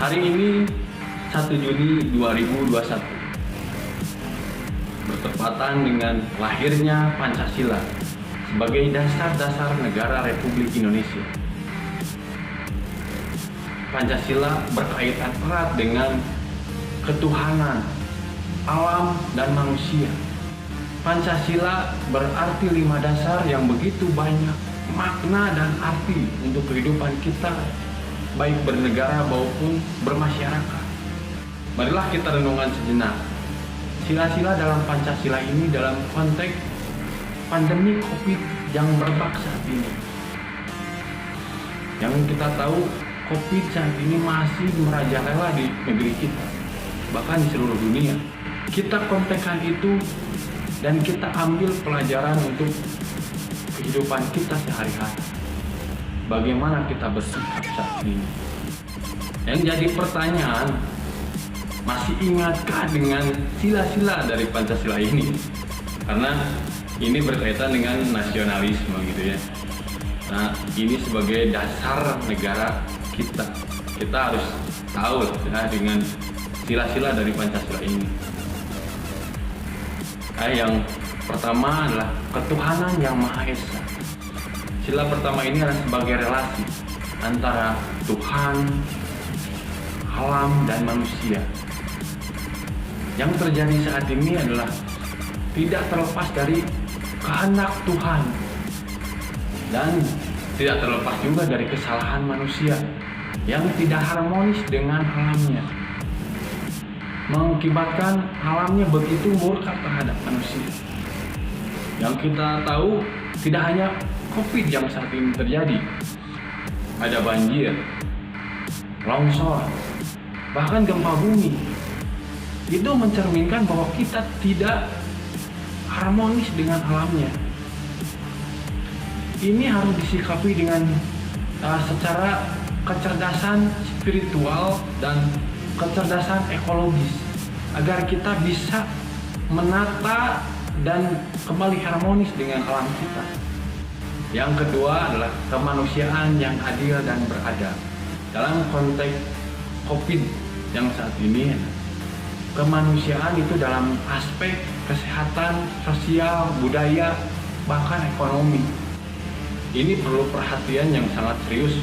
Hari ini 1 Juni 2021 bertepatan dengan lahirnya Pancasila sebagai dasar-dasar negara Republik Indonesia. Pancasila berkaitan erat dengan ketuhanan, alam, dan manusia. Pancasila berarti 5 dasar yang begitu banyak makna dan arti untuk kehidupan kita, baik bernegara maupun bermasyarakat. Marilah kita renungkan sejenak sila-sila dalam Pancasila ini dalam konteks pandemi COVID yang merebak saat ini. Yang kita tahu, COVID saat ini masih merajalela di negeri kita, bahkan di seluruh dunia. Kita kontekskan itu dan kita ambil pelajaran untuk kehidupan kita sehari-hari. Bagaimana kita bersikap saat ini? Yang jadi pertanyaan, masih ingatkah dengan sila-sila dari Pancasila ini? Karena ini berkaitan dengan nasionalisme gitu ya. Nah, ini sebagai dasar negara kita. Kita harus tahu ya, dengan sila-sila dari Pancasila ini. Yang pertama adalah ketuhanan yang Maha Esa. Sila pertama ini adalah sebagai relasi antara Tuhan, alam, dan manusia. Yang terjadi saat ini adalah tidak terlepas dari kehendak Tuhan dan tidak terlepas juga dari kesalahan manusia yang tidak harmonis dengan alamnya, mengakibatkan alamnya begitu murka terhadap manusia. Yang kita tahu, tidak hanya COVID yang saat ini terjadi, ada banjir, longsor, bahkan gempa bumi. Itu mencerminkan bahwa kita tidak harmonis dengan alamnya. Ini harus disikapi dengan secara kecerdasan spiritual dan kecerdasan ekologis agar kita bisa menata dan kembali harmonis dengan alam kita. Yang kedua adalah kemanusiaan yang adil dan beradab. Dalam konteks COVID yang saat ini, kemanusiaan itu dalam aspek kesehatan, sosial, budaya, bahkan ekonomi. Ini perlu perhatian yang sangat serius,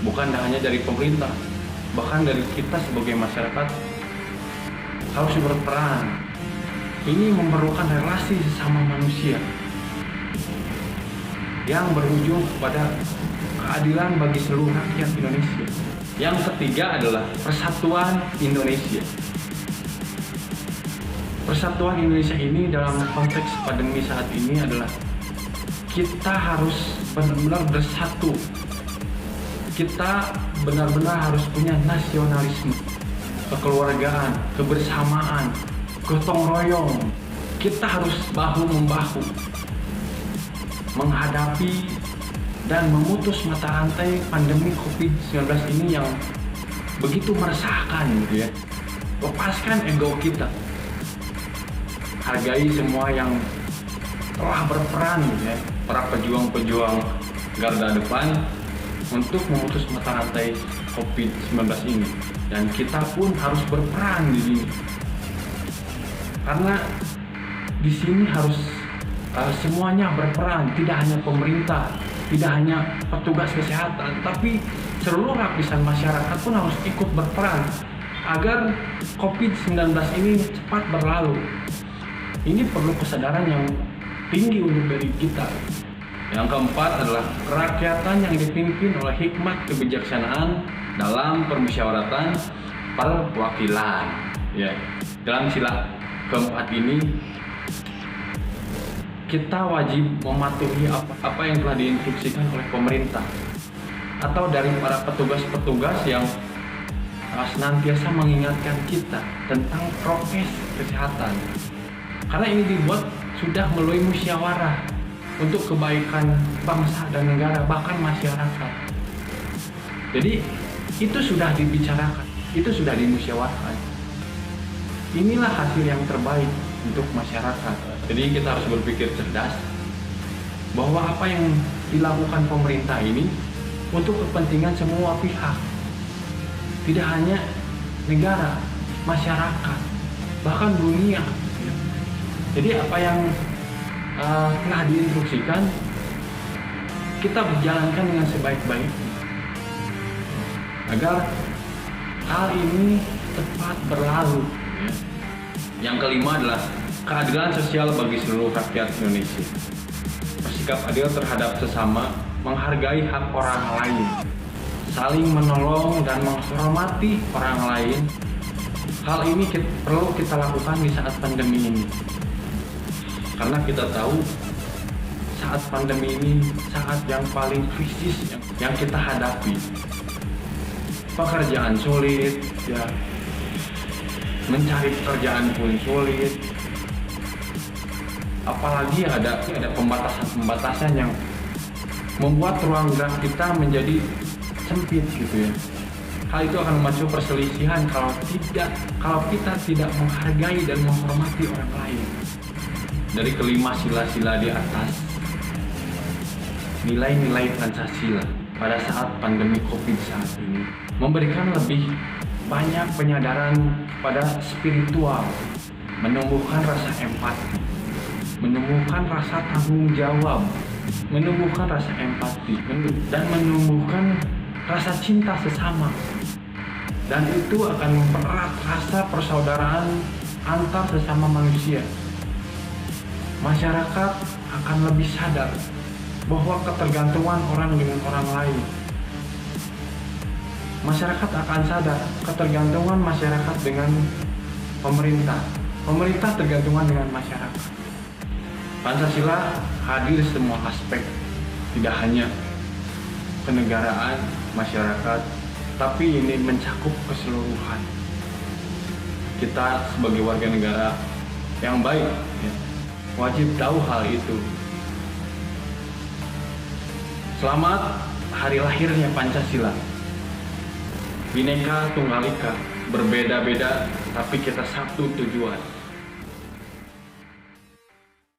bukan hanya dari pemerintah, bahkan dari kita sebagai masyarakat harus berperan. Ini memerlukan relasi sesama manusia yang berujung kepada keadilan bagi seluruh rakyat Indonesia. Yang ketiga adalah persatuan Indonesia. Persatuan Indonesia ini dalam konteks pandemi saat ini adalah kita harus benar-benar bersatu. Kita benar-benar harus punya nasionalisme, kekeluargaan, kebersamaan, gotong royong. Kita harus bahu-membahu menghadapi dan memutus mata rantai pandemi COVID-19 ini yang begitu meresahkan gitu ya. Lepaskan ego kita. Hargai semua yang telah berperan gitu ya, para pejuang-pejuang garda depan untuk memutus mata rantai COVID-19 ini. Dan kita pun harus berperan di sini. Karena di sini harus semuanya berperan, tidak hanya pemerintah, tidak hanya petugas kesehatan, tapi seluruh lapisan masyarakat pun harus ikut berperan agar COVID-19 ini cepat berlalu. Ini perlu kesadaran yang tinggi untuk dari kita. Yang keempat adalah kerakyatan yang dipimpin oleh hikmat kebijaksanaan dalam permusyawaratan perwakilan. Ya, dalam sila keempat ini kita wajib mematuhi apa yang telah diinstruksikan oleh pemerintah atau dari para petugas-petugas yang senantiasa mengingatkan kita tentang prokes kesehatan. Karena ini dibuat sudah melalui musyawarah untuk kebaikan bangsa dan negara, bahkan masyarakat. Jadi itu sudah dibicarakan, itu sudah dimusyawarahkan. Inilah hasil yang terbaik untuk masyarakat. Jadi kita harus berpikir cerdas bahwa apa yang dilakukan pemerintah ini untuk kepentingan semua pihak. Tidak hanya negara, masyarakat, bahkan dunia. Jadi apa yang telah diinstruksikan kita berjalankan dengan sebaik-baiknya agar hal ini cepat berlalu. Yang kelima adalah keadilan sosial bagi seluruh rakyat Indonesia. Bersikap adil terhadap sesama, menghargai hak orang lain, saling menolong dan menghormati orang lain. Hal ini perlu kita lakukan di saat pandemi ini. Karena kita tahu saat pandemi ini saat yang paling krisis yang kita hadapi. Pekerjaan sulit, ya, mencari pekerjaan pun sulit. Apalagi ada pembatasan-pembatasan yang membuat ruang gerak kita menjadi sempit gitu ya. Hal itu akan memacu perselisihan kalau kita tidak menghargai dan menghormati orang lain. Dari kelima sila-sila di atas, nilai-nilai Pancasila pada saat pandemi COVID saat ini memberikan lebih banyak penyadaran pada spiritual, menumbuhkan rasa empati, menumbuhkan rasa tanggung jawab, menumbuhkan rasa empati, dan menumbuhkan rasa cinta sesama. Dan itu akan mempererat rasa persaudaraan antar sesama manusia. Masyarakat akan lebih sadar bahwa ketergantungan orang dengan orang lain. Masyarakat akan sadar ketergantungan masyarakat dengan pemerintah. Pemerintah tergantungan dengan masyarakat. Pancasila hadir semua aspek, tidak hanya kenegaraan masyarakat, tapi ini mencakup keseluruhan. Kita sebagai warga negara yang baik, ya, wajib tahu hal itu. Selamat hari lahirnya Pancasila. Bhinneka Tunggal Ika, berbeda-beda tapi kita satu tujuan.